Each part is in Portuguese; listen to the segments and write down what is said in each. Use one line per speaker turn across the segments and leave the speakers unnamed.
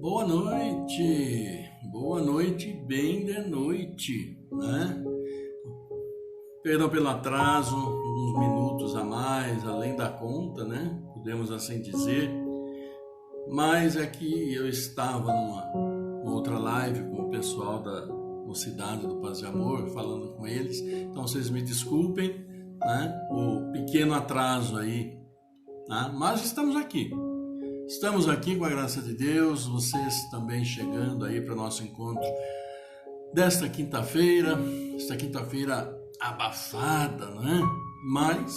Boa noite, bem de noite, né? Perdão pelo atraso, uns minutos a mais, além da conta, né? Podemos assim dizer. Mas é que eu estava numa outra live com o pessoal da Mocidade do Paz e Amor, falando com eles. Então vocês me desculpem, né? O pequeno atraso aí, né? Mas estamos aqui. Estamos aqui com a graça de Deus, vocês também chegando aí para o nosso encontro desta quinta-feira, esta quinta-feira abafada, né? Mas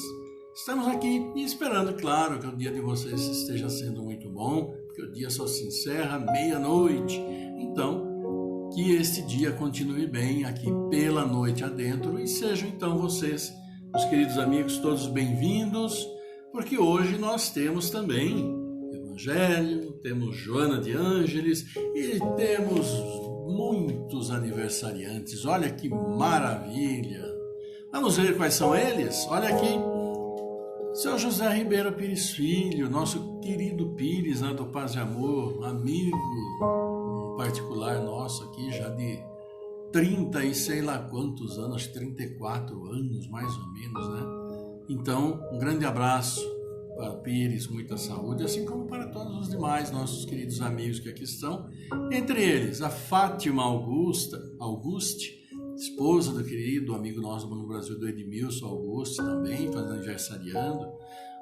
estamos aqui e esperando, claro, que o dia de vocês esteja sendo muito bom, porque o dia só se encerra meia-noite. Então, que este dia continue bem aqui pela noite adentro e sejam então vocês, meus queridos amigos, todos bem-vindos, porque hoje nós temos também Evangelho, temos Joana de Ângeles e temos muitos aniversariantes. Olha que maravilha! Vamos ver quais são eles? Olha aqui, seu José Ribeiro Pires Filho, nosso querido Pires, né, do Paz e Amor, amigo particular nosso aqui, já de 30 e sei lá quantos anos, 34 anos mais ou menos, né? Então, um grande abraço para Pires, muita saúde, assim como para todos os demais nossos queridos amigos que aqui estão, entre eles a Fátima Auguste, esposa do querido amigo nosso no Brasil, do Edmilson Auguste, também fazendo aniversariando,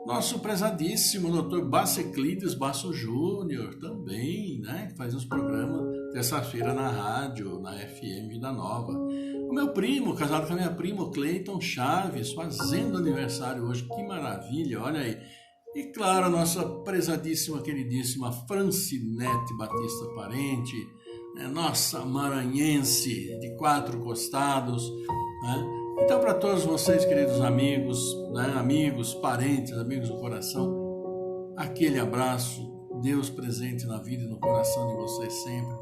nosso prezadíssimo Dr. Baceclides Basso Júnior, também, né, que faz uns programas terça-feira na rádio, na FM Vida Nova. O meu primo, casado com a minha prima, o Cleiton Chaves, fazendo aniversário hoje, que maravilha, olha aí. E claro, a nossa prezadíssima, queridíssima Francinete Batista Parente, né, nossa maranhense de quatro costados, né? Então, para todos vocês, queridos amigos, né, amigos, parentes, amigos do coração, aquele abraço, Deus presente na vida e no coração de vocês sempre,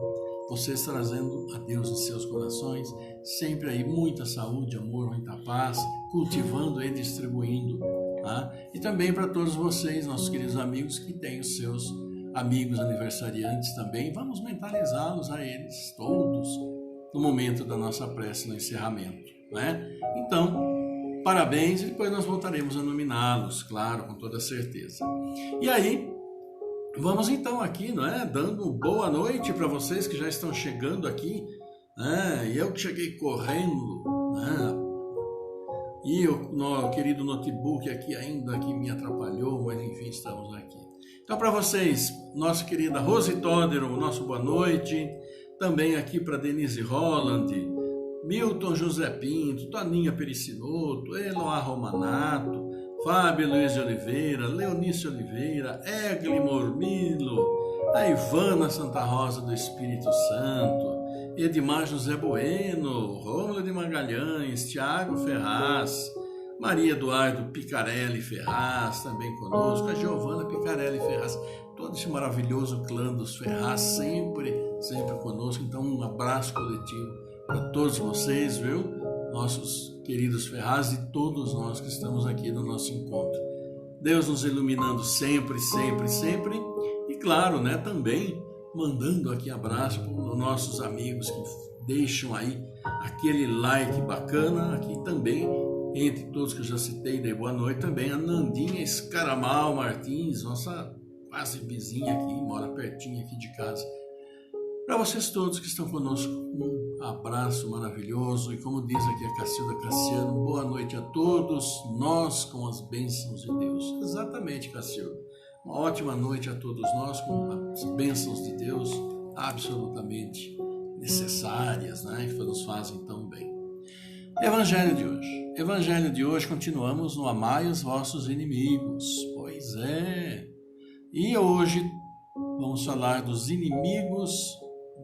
vocês trazendo a Deus em seus corações, sempre aí muita saúde, amor, muita paz, cultivando e distribuindo, tá? E também para todos vocês, nossos queridos amigos, que têm os seus amigos aniversariantes também, vamos mentalizá-los a eles todos no momento da nossa prece no encerramento, né? Então, parabéns, e depois nós voltaremos a nominá-los, claro, com toda certeza. E aí, vamos então aqui, não é? Dando boa noite para vocês que já estão chegando aqui, né? E eu que cheguei correndo, né? E o querido notebook aqui ainda que me atrapalhou, mas enfim, estamos aqui. Então, para vocês, nossa querida Rose Todero, nosso boa noite. Também aqui para Denise Holland, Milton José Pinto, Toninha Pericinoto, Eloá Romanato, Fábio Luiz de Oliveira, Leonice Oliveira, Egli Mormilo, a Ivana Santa Rosa do Espírito Santo, Edmar José Bueno, Rômulo de Magalhães, Tiago Ferraz, Maria Eduardo Picarelli Ferraz, também conosco, a Giovana Picarelli Ferraz, todo esse maravilhoso clã dos Ferraz, sempre conosco. Então, um abraço coletivo para todos vocês, viu? Nossos queridos Ferraz e todos nós que estamos aqui no nosso encontro. Deus nos iluminando sempre. E claro, né, também mandando aqui abraço para os nossos amigos que deixam aí aquele like bacana. Aqui também, entre todos que eu já citei, dei boa noite também a Nandinha Escaramal Martins, nossa quase vizinha aqui, mora pertinho aqui de casa. Para vocês todos que estão conosco, um abraço maravilhoso. E como diz aqui a Cacilda Cassiano, boa noite a todos, nós com as bênçãos de Deus. Exatamente, Cacilda. Uma ótima noite a todos nós com as bênçãos de Deus absolutamente necessárias, né? Que nos fazem tão bem. Evangelho de hoje, continuamos no Amai os vossos inimigos. Pois é. E hoje vamos falar dos inimigos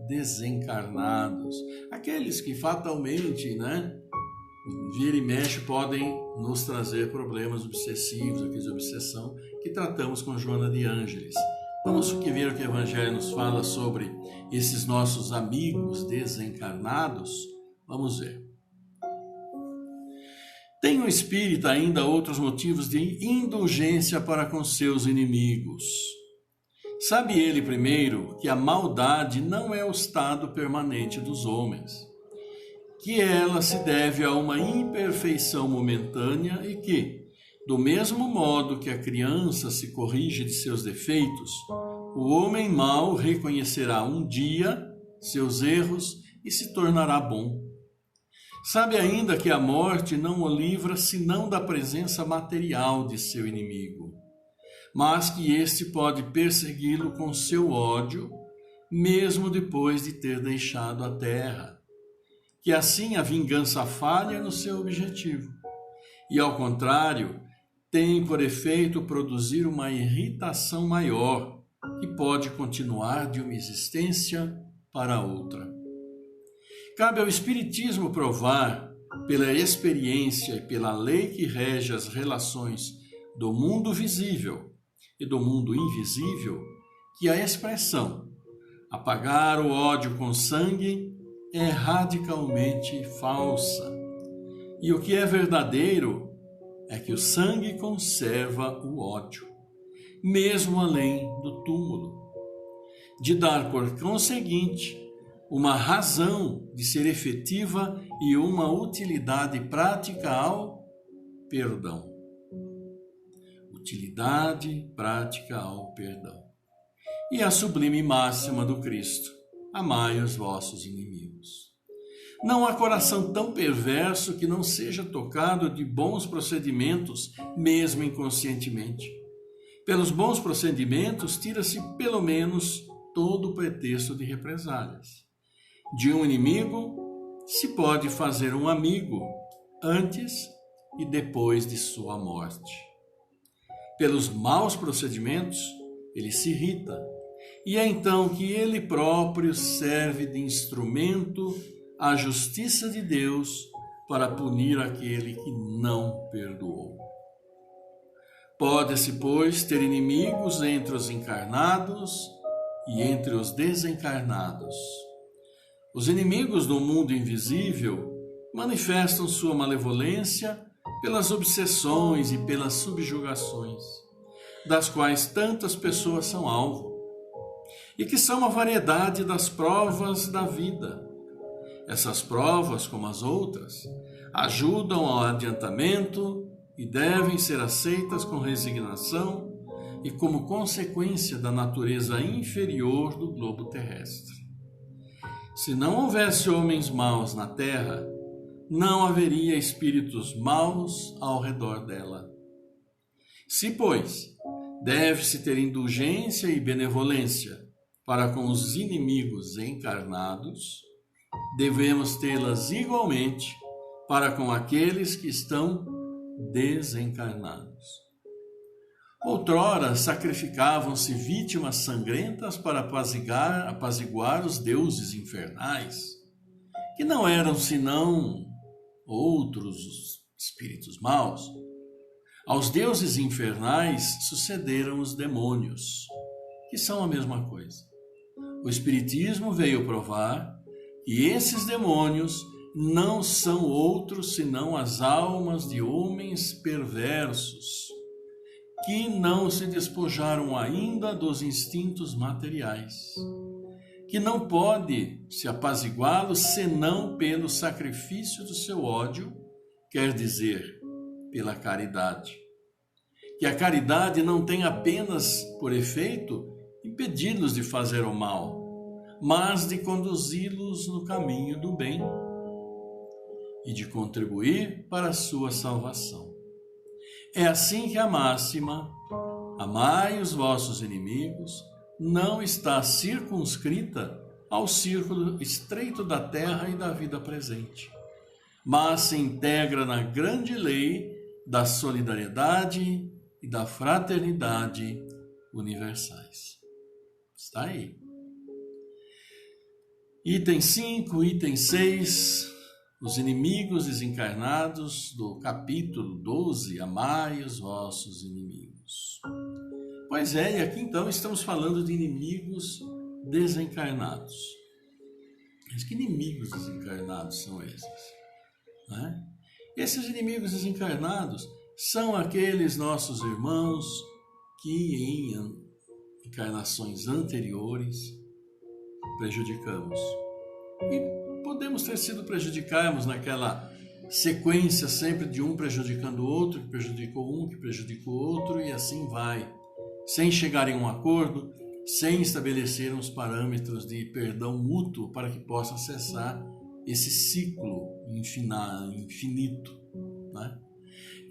desencarnados, aqueles que fatalmente, né, vira e mexe podem nos trazer problemas obsessivos, aqueles de obsessão que tratamos com Joana de Ângeles. Vamos ver o que o Evangelho nos fala sobre esses nossos amigos desencarnados? Vamos ver. Tem o espírita ainda outros motivos de indulgência para com seus inimigos. Sabe ele primeiro que a maldade não é o estado permanente dos homens, que ela se deve a uma imperfeição momentânea e que, do mesmo modo que a criança se corrige de seus defeitos, o homem mau reconhecerá um dia seus erros e se tornará bom. Sabe ainda que a morte não o livra senão da presença material de seu inimigo, mas que este pode persegui-lo com seu ódio, mesmo depois de ter deixado a terra. Que assim a vingança falha no seu objetivo, e ao contrário, tem por efeito produzir uma irritação maior, que pode continuar de uma existência para outra. Cabe ao Espiritismo provar, pela experiência e pela lei que rege as relações do mundo visível e do mundo invisível, que a expressão apagar o ódio com sangue é radicalmente falsa. E o que é verdadeiro é que o sangue conserva o ódio, mesmo além do túmulo, de dar por conseguinte uma razão de ser efetiva e uma utilidade prática ao perdão. Utilidade prática ao perdão. E a sublime máxima do Cristo: amai os vossos inimigos. Não há coração tão perverso que não seja tocado de bons procedimentos, mesmo inconscientemente. Pelos bons procedimentos, tira-se pelo menos todo o pretexto de represálias. De um inimigo se pode fazer um amigo antes e depois de sua morte. Pelos maus procedimentos, ele se irrita, e é então que ele próprio serve de instrumento à justiça de Deus para punir aquele que não perdoou. Pode-se, pois, ter inimigos entre os encarnados e entre os desencarnados. Os inimigos do mundo invisível manifestam sua malevolência pelas obsessões e pelas subjugações, das quais tantas pessoas são alvo, e que são a variedade das provas da vida. Essas provas, como as outras, ajudam ao adiantamento e devem ser aceitas com resignação e como consequência da natureza inferior do globo terrestre. Se não houvesse homens maus na terra, não haveria espíritos maus ao redor dela. Se, pois, deve-se ter indulgência e benevolência para com os inimigos encarnados, devemos tê-las igualmente para com aqueles que estão desencarnados. Outrora sacrificavam-se vítimas sangrentas para apaziguar os deuses infernais, que não eram senão outros espíritos maus. Aos deuses infernais sucederam os demônios, que são a mesma coisa. O Espiritismo veio provar que esses demônios não são outros senão as almas de homens perversos, que não se despojaram ainda dos instintos materiais, que não pode se apaziguá-los senão pelo sacrifício do seu ódio, quer dizer, pela caridade. Que a caridade não tem apenas por efeito impedi-los de fazer o mal, mas de conduzi-los no caminho do bem e de contribuir para a sua salvação. É assim que a máxima, amai os vossos inimigos, não está circunscrita ao círculo estreito da terra e da vida presente, mas se integra na grande lei da solidariedade e da fraternidade universais. Está aí. Item 5, item 6, os inimigos desencarnados do capítulo 12, amai os vossos inimigos. Pois é, e aqui então estamos falando de inimigos desencarnados. Mas que inimigos desencarnados são esses? Né? Esses inimigos desencarnados são aqueles nossos irmãos que encarnações anteriores, prejudicamos. E podemos ter sido prejudicados naquela sequência sempre de um prejudicando o outro, que prejudicou um, que prejudicou o outro, e assim vai, sem chegar em um acordo, sem estabelecer uns parâmetros de perdão mútuo para que possa cessar esse ciclo infinito, né?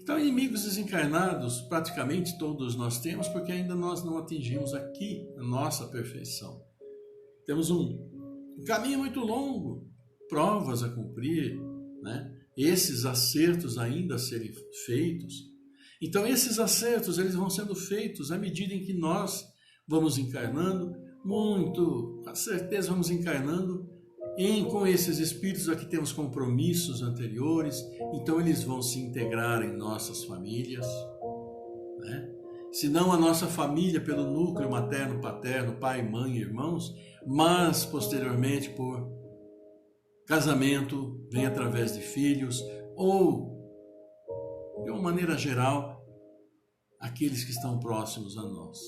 Então, inimigos desencarnados, praticamente todos nós temos, porque ainda nós não atingimos aqui a nossa perfeição. Temos um caminho muito longo, provas a cumprir, né? Esses acertos ainda a serem feitos. Então, esses acertos eles vão sendo feitos à medida em que nós vamos encarnando, muito, com certeza vamos encarnando com esses espíritos. Aqui temos compromissos anteriores, então eles vão se integrar em nossas famílias, né? Se não a nossa família pelo núcleo materno, paterno, pai, mãe, irmãos, mas posteriormente por casamento, vem através de filhos, ou, de uma maneira geral, aqueles que estão próximos a nós,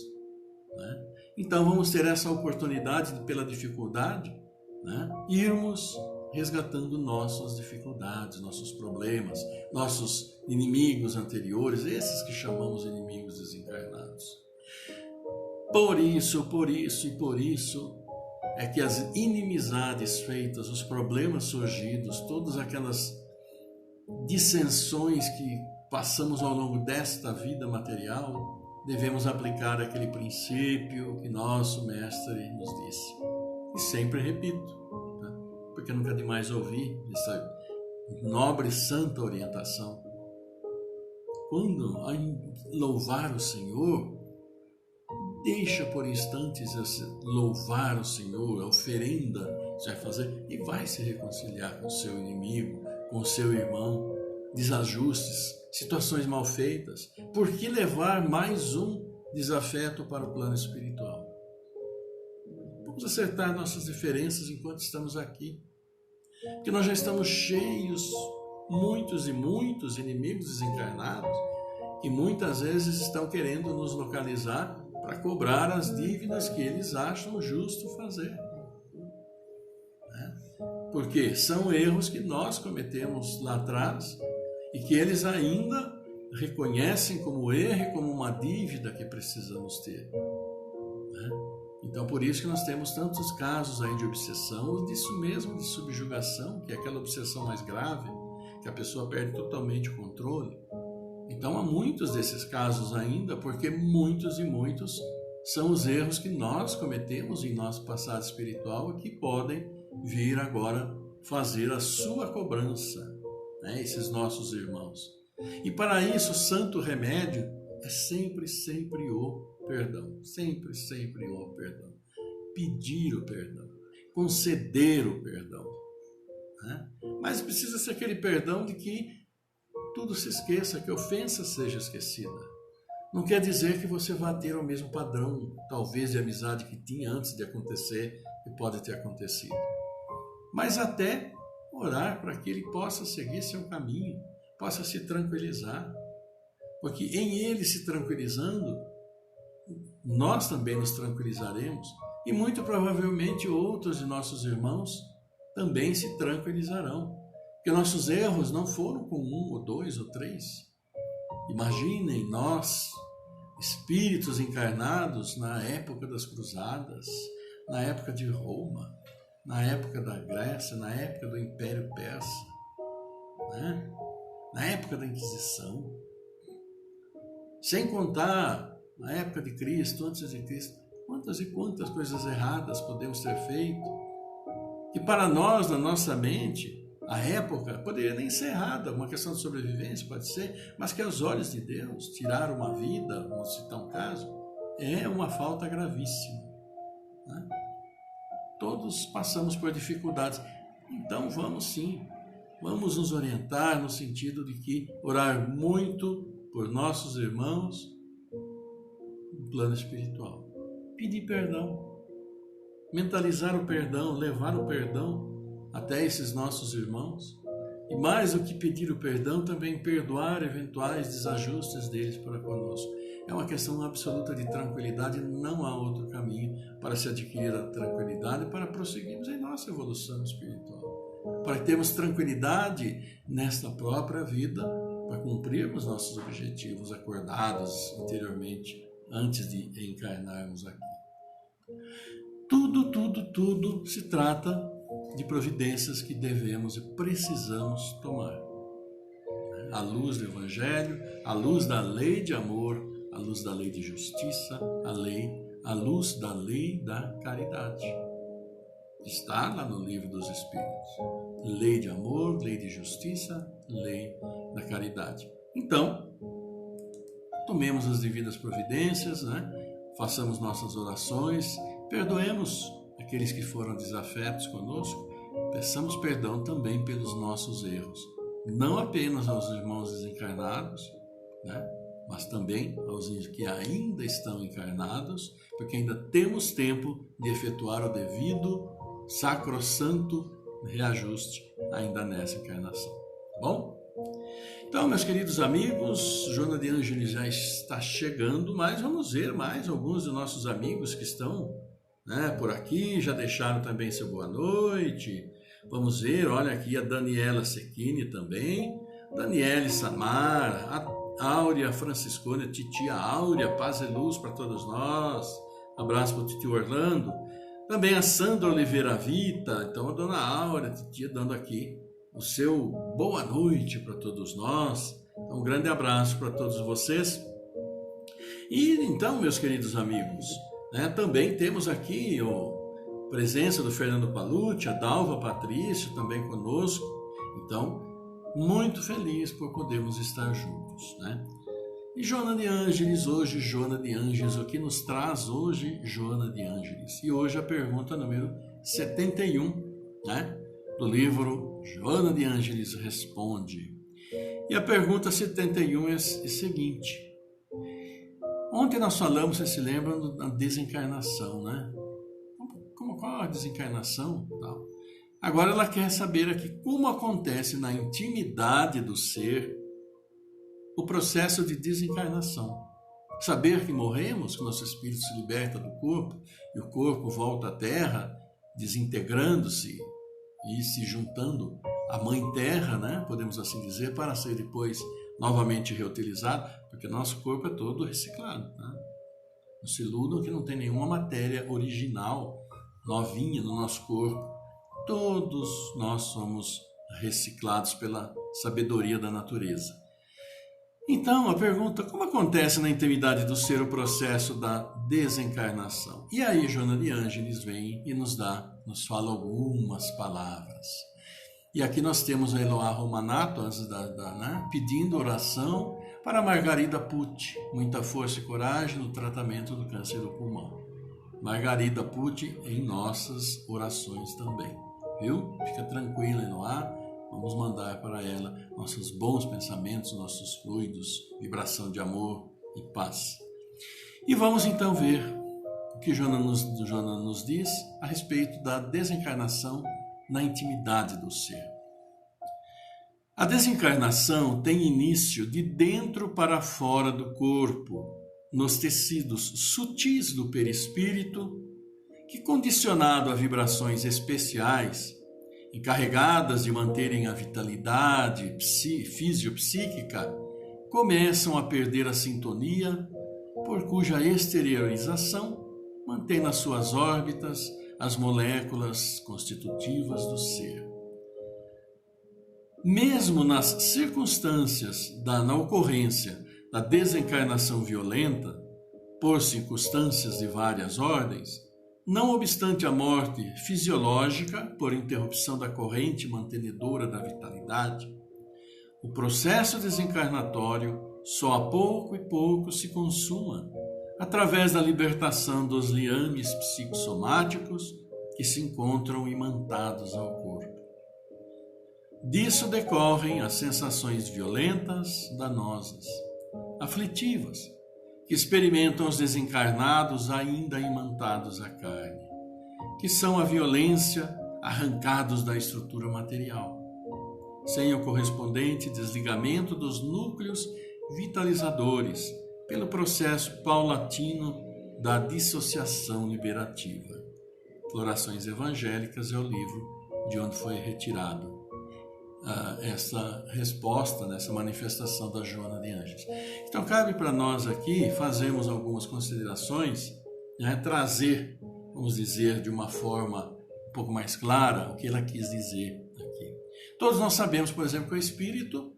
né? Então vamos ter essa oportunidade de, pela dificuldade, né, irmos resgatando nossas dificuldades, nossos problemas, nossos inimigos anteriores, esses que chamamos inimigos desencarnados. Por isso é que as inimizades feitas, os problemas surgidos, todas aquelas dissensões que passamos ao longo desta vida material, devemos aplicar aquele princípio que nosso mestre nos disse. E sempre repito, né? Porque nunca é demais ouvir essa nobre e santa orientação. Quando a louvar o Senhor, deixa por instantes esse louvar o Senhor, a oferenda que você vai fazer, e vai se reconciliar com o seu inimigo, com o seu irmão, desajustes, situações mal feitas. Por que levar mais um desafeto para o plano espiritual? Vamos acertar nossas diferenças enquanto estamos aqui, porque nós já estamos cheios, muitos e muitos inimigos desencarnados, que muitas vezes estão querendo nos localizar para cobrar as dívidas que eles acham justo fazer, né? Porque são erros que nós cometemos lá atrás e que eles ainda reconhecem como erro e como uma dívida que precisamos ter, né? Então, por isso que nós temos tantos casos aí de obsessão, ou disso mesmo, de subjugação, que é aquela obsessão mais grave, que a pessoa perde totalmente o controle. Então, há muitos desses casos ainda, porque muitos e muitos são os erros que nós cometemos em nosso passado espiritual e que podem vir agora fazer a sua cobrança, né, esses nossos irmãos. E para isso, o santo remédio é sempre o perdão. Sempre o perdão. Pedir o perdão. Conceder o perdão, né? Mas precisa ser aquele perdão de que tudo se esqueça, que a ofensa seja esquecida. Não quer dizer que você vá ter o mesmo padrão, talvez, de amizade que tinha antes de acontecer e pode ter acontecido. Mas até orar para que ele possa seguir seu caminho, possa se tranquilizar. Porque em ele se tranquilizando, nós também nos tranquilizaremos e muito provavelmente outros de nossos irmãos também se tranquilizarão. Porque nossos erros não foram com 1 ou 2 ou 3. Imaginem nós, espíritos encarnados na época das cruzadas, na época de Roma, na época da Grécia, na época do Império Persa, né? Na época da Inquisição. Sem contar na época de Cristo, antes de Cristo, quantas e quantas coisas erradas podemos ter feito, que para nós, na nossa mente, a época poderia nem ser errada, uma questão de sobrevivência pode ser, mas que aos olhos de Deus, tirar uma vida, vamos citar um caso, é uma falta gravíssima, né? Todos passamos por dificuldades, então vamos sim, vamos nos orientar no sentido de que orar muito por nossos irmãos no plano espiritual, pedir perdão, mentalizar o perdão, levar o perdão até esses nossos irmãos, e mais do que pedir o perdão, também perdoar eventuais desajustes deles para conosco. é uma questão absoluta de tranquilidade, não há outro caminho para se adquirir a tranquilidade para prosseguirmos em nossa evolução espiritual, para termos tranquilidade nesta própria vida, para cumprirmos nossos objetivos acordados interiormente antes de encarnarmos aqui. Tudo se trata de providências que devemos e precisamos tomar. À luz do Evangelho, à luz da lei de amor, à luz da lei de justiça, à luz da lei da caridade. Está lá no Livro dos Espíritos. Lei de amor, lei de justiça, lei da caridade. Então, tomemos as devidas providências, né? Façamos nossas orações, perdoemos aqueles que foram desafetos conosco, peçamos perdão também pelos nossos erros, não apenas aos irmãos desencarnados, né? Mas também aos que ainda estão encarnados, porque ainda temos tempo de efetuar o devido, sacrossanto reajuste ainda nessa encarnação. Tá bom? Então, meus queridos amigos, Joana de Ângeles já está chegando, mas vamos ver mais alguns dos nossos amigos que estão, né, por aqui, já deixaram também seu boa noite. Vamos ver, olha aqui a Daniela Sequini também, Daniele Samar, a Áurea Franciscone, a titia Áurea, paz e luz para todos nós. Abraço para o tio Orlando. Também a Sandra Oliveira Vita, então a dona Áurea, a titia, dando aqui o seu boa noite para todos nós. Então, um grande abraço para todos vocês. E então, meus queridos amigos, né, também temos aqui a presença do Fernando Palucci, a Dalva Patrício também conosco. Então, muito feliz por podermos estar juntos, né? E Joana de Ângeles, hoje Joana de Ângeles, o que nos traz hoje Joana de Ângeles? E hoje a pergunta número 71, né? Do livro Joana de Ângeles Responde. E a pergunta 71 é a seguinte. Ontem nós falamos, vocês se lembram, da desencarnação, né? Qual a desencarnação? Tal. Agora ela quer saber aqui como acontece na intimidade do ser o processo de desencarnação. Saber que morremos, que nosso espírito se liberta do corpo e o corpo volta à terra, desintegrando-se e se juntando à Mãe Terra, né? Podemos assim dizer, para ser depois novamente reutilizado, porque nosso corpo é todo reciclado. Né? Não se iludam que não tem nenhuma matéria original, novinha no nosso corpo. Todos nós somos reciclados pela sabedoria da natureza. Então, a pergunta, como acontece na intimidade do ser o processo da desencarnação? E aí, Joana de Ângeles vem e nos fala algumas palavras. E aqui nós temos a Eloá Romanato, né, pedindo oração para Margarida Pucci, muita força e coragem no tratamento do câncer do pulmão. Margarida Pucci em nossas orações também, viu? Fica tranquila, Eloá. Vamos mandar para ela nossos bons pensamentos, nossos fluidos, vibração de amor e paz. E vamos então ver o que Joana nos diz a respeito da desencarnação na intimidade do ser. A desencarnação tem início de dentro para fora do corpo, nos tecidos sutis do perispírito, que, condicionado a vibrações especiais, encarregadas de manterem a vitalidade fisiopsíquica, começam a perder a sintonia, por cuja exteriorização mantém nas suas órbitas as moléculas constitutivas do ser. Mesmo nas circunstâncias na ocorrência da desencarnação violenta, por circunstâncias de várias ordens, não obstante a morte fisiológica por interrupção da corrente mantenedora da vitalidade, o processo desencarnatório só a pouco e pouco se consuma através da libertação dos liames psicossomáticos que se encontram imantados ao corpo. Disso decorrem as sensações violentas, danosas, aflitivas, que experimentam os desencarnados ainda imantados à carne, que são a violência arrancados da estrutura material, sem o correspondente desligamento dos núcleos vitalizadores pelo processo paulatino da dissociação liberativa. Florações Evangélicas é o livro de onde foi retirado essa resposta, nessa manifestação da Joana de Ângeles. Então, cabe para nós aqui fazermos algumas considerações, né, trazer, vamos dizer, de uma forma um pouco mais clara o que ela quis dizer aqui. Todos nós sabemos, por exemplo, que o Espírito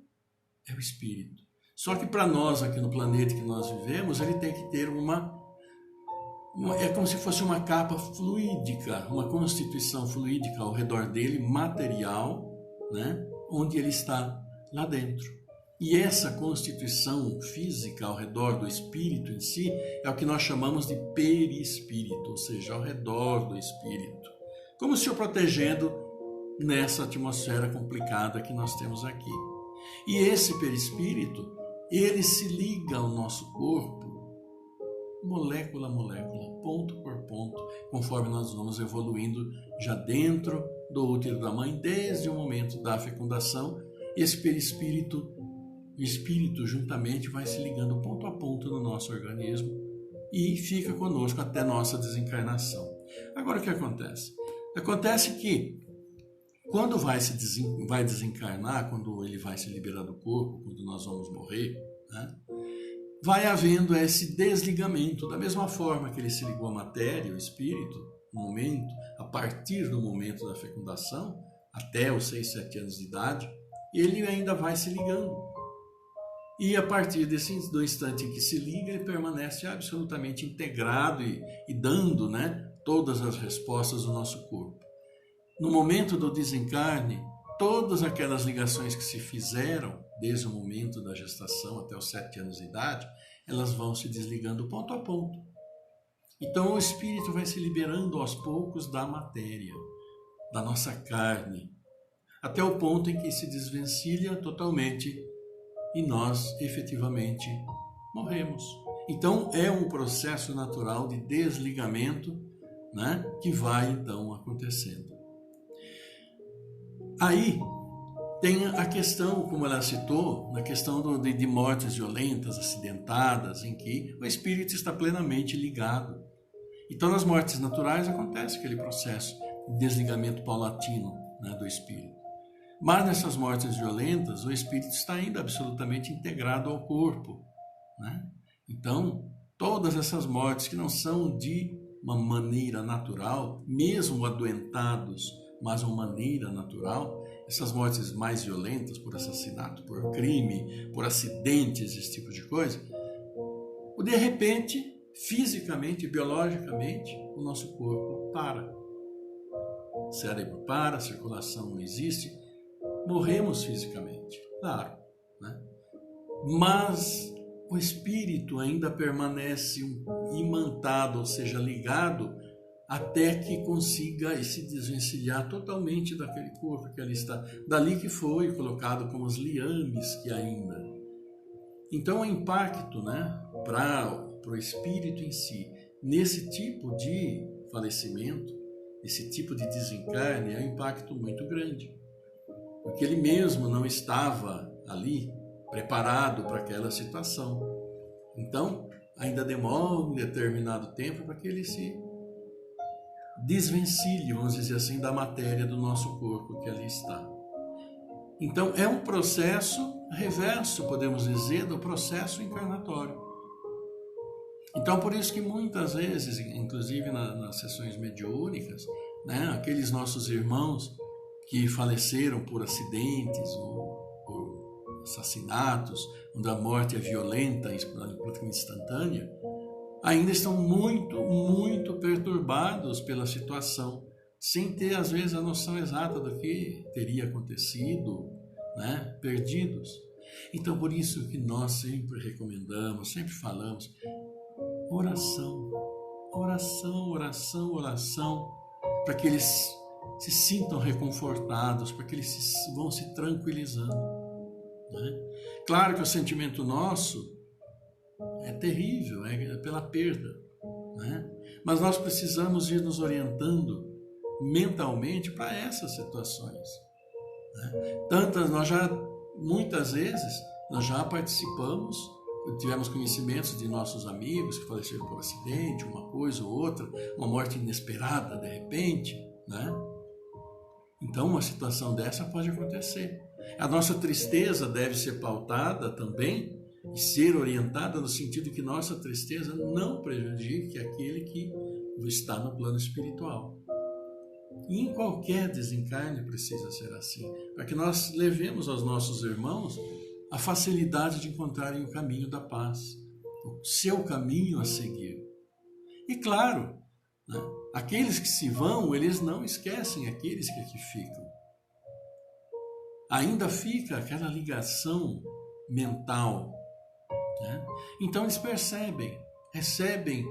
é o Espírito. Só que para nós, aqui no planeta que nós vivemos, ele tem que ter é como se fosse uma capa fluídica, uma constituição fluídica ao redor dele, material, né? Onde ele está lá dentro. E essa constituição física ao redor do espírito em si é o que nós chamamos de perispírito, ou seja, ao redor do espírito. Como se o protegendo nessa atmosfera complicada que nós temos aqui. E esse perispírito, ele se liga ao nosso corpo, molécula a molécula, ponto por ponto, conforme nós vamos evoluindo já dentro do útero da mãe, desde o momento da fecundação. Esse perispírito, o espírito juntamente vai se ligando ponto a ponto no nosso organismo e fica conosco até nossa desencarnação. Agora o que acontece? Acontece que quando vai desencarnar, quando ele vai se liberar do corpo, quando nós vamos morrer, né? Vai havendo esse desligamento, da mesma forma que ele se ligou à matéria, o espírito, no momento, a partir do momento da fecundação, até os 6, 7 anos de idade, ele ainda vai se ligando. E a partir do instante em que se liga, ele permanece absolutamente integrado e dando, né, todas as respostas do nosso corpo. No momento do desencarne, todas aquelas ligações que se fizeram, desde o momento da gestação até os 7 anos de idade, elas vão se desligando ponto a ponto. Então o espírito vai se liberando aos poucos da matéria, da nossa carne, até o ponto em que se desvencilha totalmente e nós efetivamente morremos. Então é um processo natural de desligamento, né, que vai então acontecendo. Aí tem a questão, como ela citou, na questão de mortes violentas, acidentadas, em que o espírito está plenamente ligado. Então, nas mortes naturais acontece aquele processo de desligamento paulatino, né, do espírito. Mas nessas mortes violentas, o espírito está ainda absolutamente integrado ao corpo, né? Então, todas essas mortes que não são de uma maneira natural, mesmo adoentados, mas uma maneira natural, essas mortes mais violentas, por assassinato, por crime, por acidentes, esse tipo de coisa, de repente, fisicamente, biologicamente, o nosso corpo para. O cérebro para, a circulação não existe, morremos fisicamente, claro, né? Mas o espírito ainda permanece imantado, ou seja, ligado, até que consiga se desvencilhar totalmente daquele corpo que ali está. Dali que foi colocado como os liames que ainda. Então o impacto, né, para o espírito em si, nesse tipo de falecimento, esse tipo de desencarne, é um impacto muito grande. Porque ele mesmo não estava ali preparado para aquela situação. Então, ainda demora um determinado tempo para que ele se desvencilhe, vamos dizer assim, da matéria do nosso corpo que ali está. Então, é um processo reverso, podemos dizer, do processo encarnatório. Então, por isso que muitas vezes, inclusive nas sessões mediúnicas, né, aqueles nossos irmãos que faleceram por acidentes ou por assassinatos, onde a morte é violenta, praticamente instantânea, ainda estão muito, muito perturbados pela situação, sem ter, às vezes, a noção exata do que teria acontecido, né? Perdidos. Então, por isso que nós sempre recomendamos, sempre falamos, oração, oração, oração, oração, para que eles se sintam reconfortados, para que eles vão se tranquilizando, né? Claro que o sentimento nosso é terrível, é pela perda, né? Mas nós precisamos ir nos orientando mentalmente para essas situações, né? Muitas vezes nós já participamos tivemos conhecimentos de nossos amigos que faleceram por acidente, uma coisa ou outra, uma morte inesperada de repente, né? Então, uma situação dessa pode acontecer. A nossa tristeza deve ser pautada também e ser orientada no sentido que nossa tristeza não prejudique aquele que está no plano espiritual. E em qualquer desencarne precisa ser assim, para que nós levemos aos nossos irmãos a facilidade de encontrarem o caminho da paz, o seu caminho a seguir. E claro, né, aqueles que se vão, eles não esquecem aqueles que aqui ficam. Ainda fica aquela ligação mental, né? Então eles recebem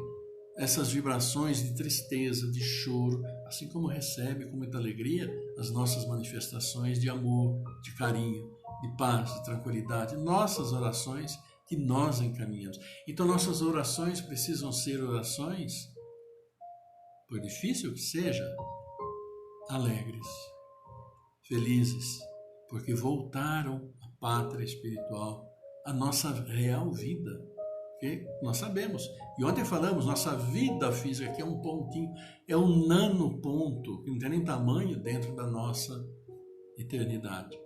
essas vibrações de tristeza, de choro, assim como recebe com muita alegria as nossas manifestações de amor, de carinho, de paz, de tranquilidade, nossas orações que nós encaminhamos. Então nossas orações precisam ser orações, por difícil que seja, alegres, felizes, porque voltaram à pátria espiritual, à nossa real vida. Porque nós sabemos, e ontem falamos, nossa vida física aqui é um pontinho, é um nanoponto, que não tem nem tamanho dentro da nossa eternidade.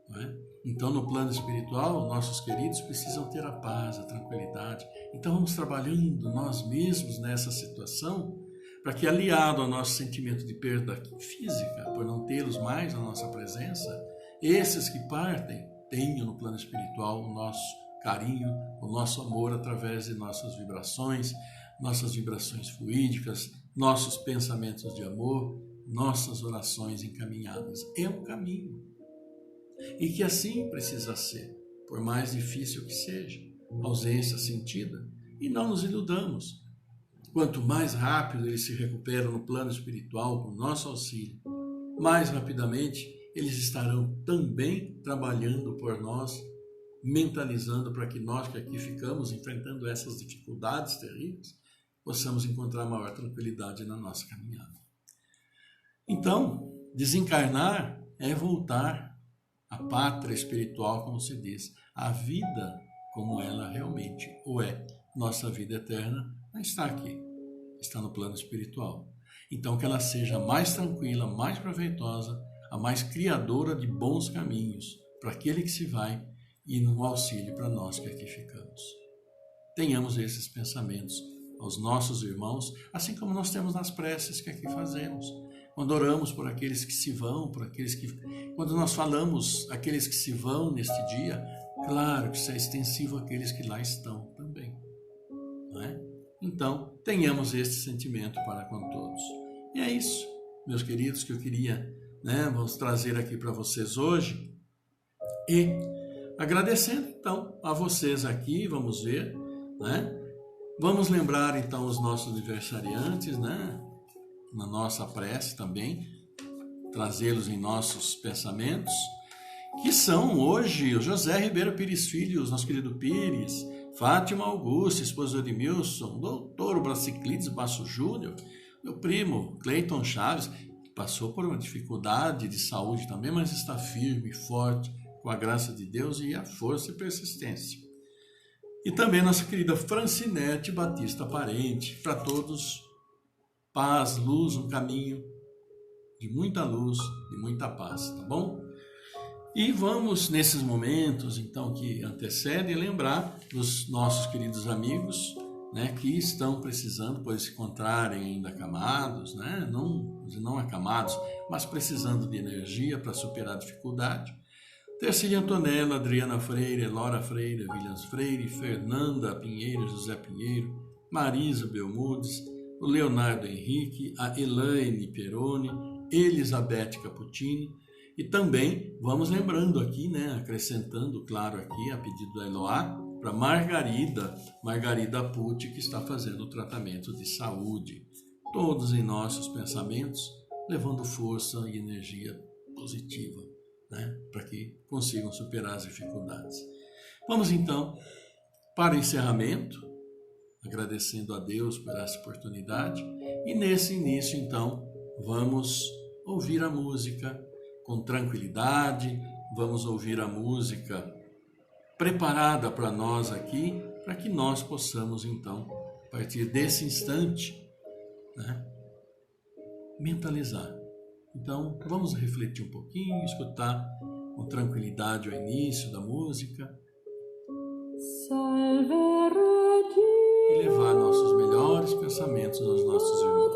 Não é? Então, no plano espiritual, nossos queridos precisam ter a paz, a tranquilidade. Então, vamos trabalhando nós mesmos nessa situação, para que, aliado ao nosso sentimento de perda física, por não tê-los mais na nossa presença, esses que partem tenham no plano espiritual o nosso carinho, o nosso amor através de nossas vibrações fluídicas, nossos pensamentos de amor, nossas orações encaminhadas. É um caminho. E que assim precisa ser, por mais difícil que seja, ausência sentida. E não nos iludamos. Quanto mais rápido eles se recuperam no plano espiritual com o nosso auxílio, mais rapidamente eles estarão também trabalhando por nós, mentalizando para que nós que aqui ficamos enfrentando essas dificuldades terríveis, possamos encontrar maior tranquilidade na nossa caminhada. Então, desencarnar é voltar à pátria espiritual, como se diz, a vida como ela realmente o é. Nossa vida eterna não está aqui, está no plano espiritual. Então, que ela seja mais tranquila, mais proveitosa, a mais criadora de bons caminhos para aquele que se vai e no auxílio para nós que aqui ficamos. Tenhamos esses pensamentos aos nossos irmãos, assim como nós temos nas preces que aqui fazemos. Quando oramos por aqueles que se vão, quando nós falamos aqueles que se vão neste dia, claro que isso é extensivo àqueles que lá estão também. Não é? Então, tenhamos este sentimento para com todos. E é isso, meus queridos, que eu queria vamos trazer aqui para vocês hoje. E agradecendo, então, a vocês aqui, vamos ver, né? Vamos lembrar, então, os nossos aniversariantes, né? Na nossa prece também, trazê-los em nossos pensamentos, que são hoje o José Ribeiro Pires Filho, nosso querido Pires, Fátima Augusta, esposa de Edmilson, doutor Braciclides Basso Júnior, meu primo Cleiton Chaves, que passou por uma dificuldade de saúde também, mas está firme e forte, com a graça de Deus e a força e persistência. E também nossa querida Francinete Batista Parente, para todos, paz, luz, um caminho de muita luz, de muita paz, tá bom? E vamos, nesses momentos, então, que antecedem, lembrar dos nossos queridos amigos, né, que estão precisando, pois se encontrarem ainda acamados, né, não acamados, mas precisando de energia para superar a dificuldade. Tercília Antonella, Adriana Freire, Laura Freire, Williams Freire, Fernanda Pinheiro, José Pinheiro, Marisa Belmudes, o Leonardo Henrique, a Elaine Peroni, Elizabeth Caputini, e também vamos lembrando aqui, né, acrescentando, claro, aqui a pedido da Eloá, para Margarida Pucci, que está fazendo o tratamento de saúde. Todos em nossos pensamentos, levando força e energia positiva, né, para que consigam superar as dificuldades. Vamos então para o encerramento, agradecendo a Deus por essa oportunidade, e nesse início então vamos ouvir a música com tranquilidade, vamos ouvir a música preparada para nós aqui, para que nós possamos, então, a partir desse instante, né, mentalizar. Então, vamos refletir um pouquinho, escutar com tranquilidade o início da música e levar nossos melhores pensamentos aos nossos irmãos.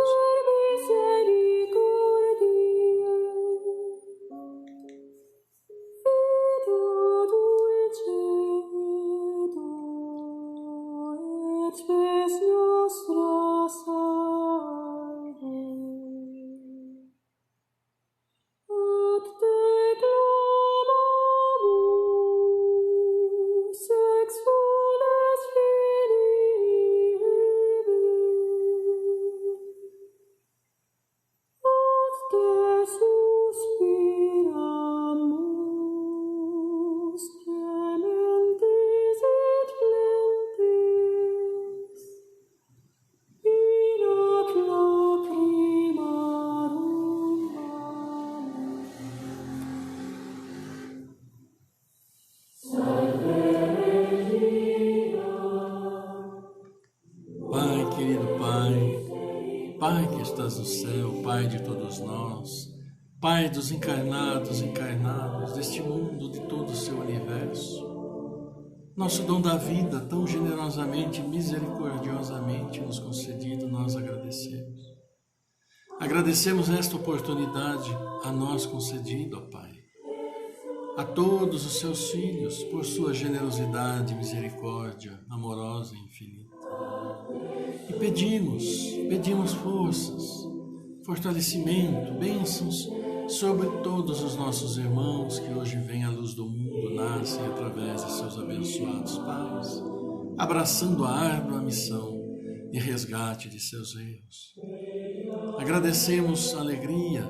Pai que estás no céu, Pai de todos nós, Pai dos encarnados, encarnados, deste mundo, de todo o seu universo, nosso dom da vida, tão generosamente e misericordiosamente nos concedido, nós agradecemos. Agradecemos esta oportunidade a nós concedida, ó Pai, a todos os seus filhos, por sua generosidade e misericórdia amorosa e infinita. E pedimos forças, fortalecimento, bênçãos sobre todos os nossos irmãos que hoje vêm à luz do mundo, nascem através de seus abençoados pais, abraçando a árdua missão de resgate de seus erros. Agradecemos a alegria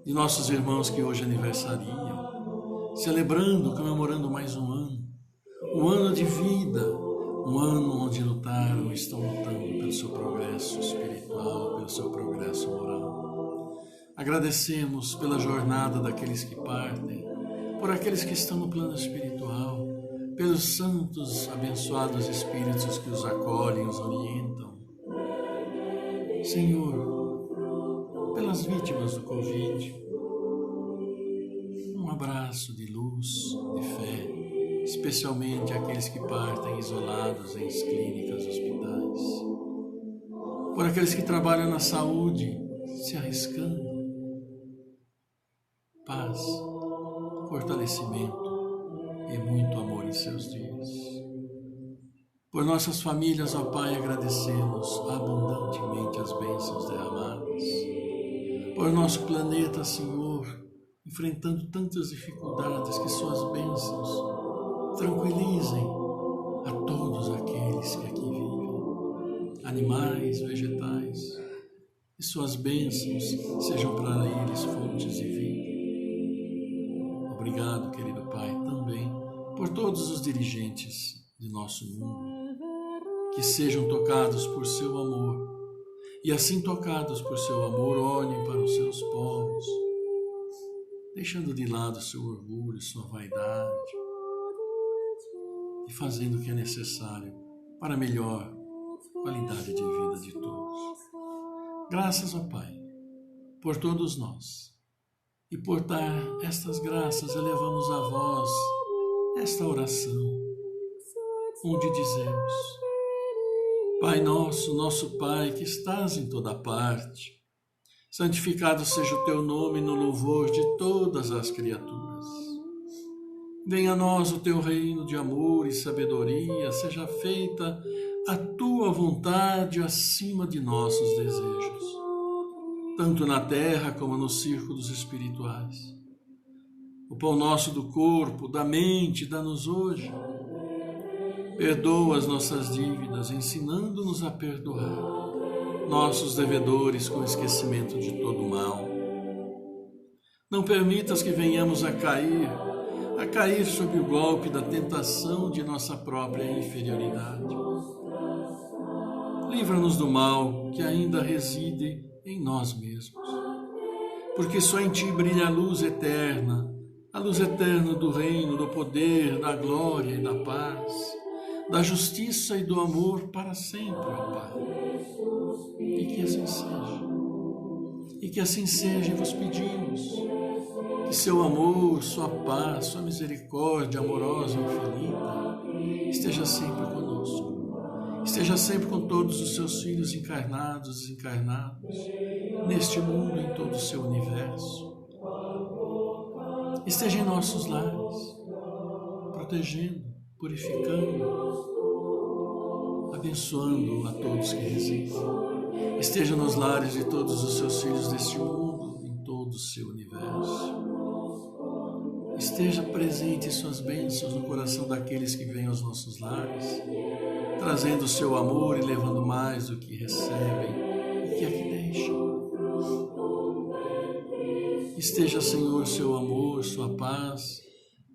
de nossos irmãos que hoje aniversariam, celebrando, comemorando mais um ano de vida, um ano onde lutaram e estão lutando pelo seu progresso espiritual, pelo seu progresso moral. Agradecemos pela jornada daqueles que partem, por aqueles que estão no plano espiritual, pelos santos, abençoados espíritos que os acolhem, os orientam. Senhor, pelas vítimas do Covid, um abraço de luz, de fé, especialmente aqueles que partem isolados em clínicas, hospitais, por aqueles que trabalham na saúde, se arriscando. Paz, fortalecimento e muito amor em seus dias. Por nossas famílias, ó Pai, agradecemos abundantemente as bênçãos derramadas. Por nosso planeta, Senhor, enfrentando tantas dificuldades, que suas bênçãos tranquilizem a todos aqueles que aqui vivem, animais, vegetais, e suas bênçãos sejam para eles fontes de vida. Obrigado, querido Pai, também por todos os dirigentes de nosso mundo, que sejam tocados por seu amor, e assim tocados por seu amor, olhem para os seus povos, deixando de lado seu orgulho, sua vaidade, e fazendo o que é necessário para a melhor qualidade de vida de todos. Graças, ó Pai, por todos nós, e por dar estas graças, elevamos a vós esta oração, onde dizemos: Pai nosso, nosso Pai, que estás em toda parte, santificado seja o teu nome no louvor de todas as criaturas. Venha a nós o teu reino de amor e sabedoria, seja feita a tua vontade acima de nossos desejos, tanto na terra como nos círculos espirituais. O pão nosso do corpo, da mente, dá-nos hoje. Perdoa as nossas dívidas, ensinando-nos a perdoar nossos devedores com esquecimento de todo mal. Não permitas que venhamos a cair sob o golpe da tentação de nossa própria inferioridade. Livra-nos do mal que ainda reside em nós mesmos, porque só em Ti brilha a luz eterna do reino, do poder, da glória e da paz, da justiça e do amor para sempre, ó Pai. E que assim seja. E que assim seja, vos pedimos. Que seu amor, sua paz, sua misericórdia amorosa e infinita esteja sempre conosco. Esteja sempre com todos os seus filhos encarnados e desencarnados, neste mundo, em todo o seu universo. Esteja em nossos lares, protegendo, purificando, abençoando a todos que residem. Esteja nos lares de todos os seus filhos deste mundo, em todo o seu universo. Esteja presente em suas bênçãos no coração daqueles que vêm aos nossos lares, trazendo o seu amor e levando mais do que recebem e que aqui deixam. Esteja, Senhor, seu amor, sua paz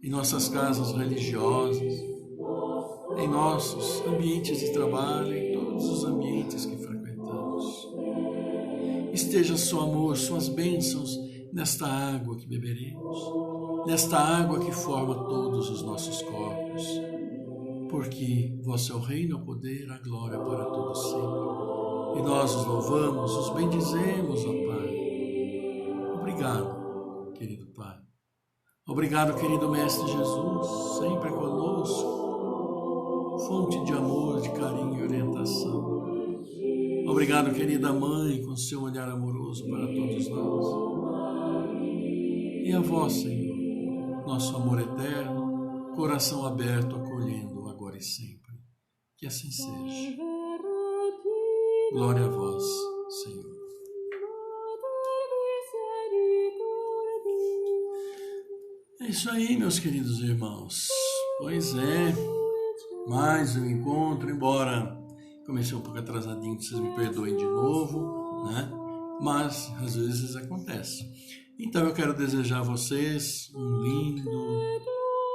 em nossas casas religiosas, em nossos ambientes de trabalho, em todos os ambientes que frequentamos. Esteja seu amor, suas bênçãos nesta água que beberemos, nesta água que forma todos os nossos corpos, porque vosso é o reino, o poder, a glória para todos sempre. E nós os louvamos, os bendizemos, ó Pai. Obrigado, querido Pai. Obrigado, querido Mestre Jesus, sempre conosco, fonte de amor, de carinho e orientação. Obrigado, querida Mãe, com seu olhar amoroso para todos nós. E a vós, Senhor, nosso amor eterno, coração aberto, acolhendo agora e sempre. Que assim seja. Glória a vós, Senhor. É isso aí, meus queridos irmãos. Pois é, mais um encontro, embora comecei um pouco atrasadinho, vocês me perdoem de novo, né? Mas às vezes acontece. Então eu quero desejar a vocês um lindo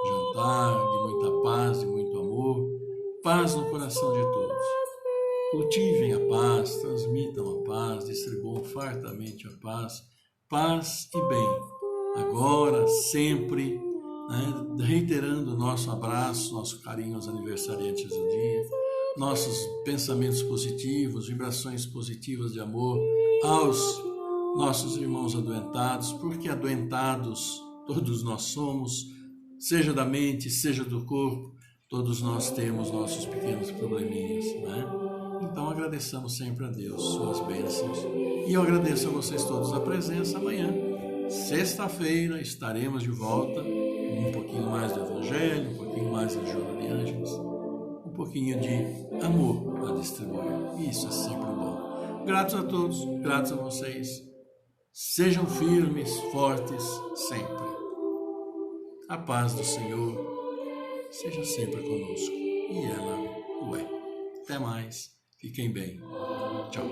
jantar de muita paz, de muito amor, paz no coração de todos. Cultivem a paz, transmitam a paz, distribuam fartamente a paz, paz e bem. Agora, sempre, né, reiterando o nosso abraço, nosso carinho aos aniversariantes do dia, nossos pensamentos positivos, vibrações positivas de amor aos nossos irmãos adoentados, porque adoentados todos nós somos, seja da mente, seja do corpo, todos nós temos nossos pequenos probleminhas, né? Então agradeçamos sempre a Deus, suas bênçãos, e eu agradeço a vocês todos a presença. Amanhã, sexta-feira, estaremos de volta com um pouquinho mais do Evangelho, um pouquinho mais de Joana de Ângeles, um pouquinho de amor a distribuir. Isso é sempre bom. Gratos a todos, gratos a vocês. Sejam firmes, fortes, sempre. A paz do Senhor seja sempre conosco. E ela o é. Até mais. Fiquem bem. Tchau.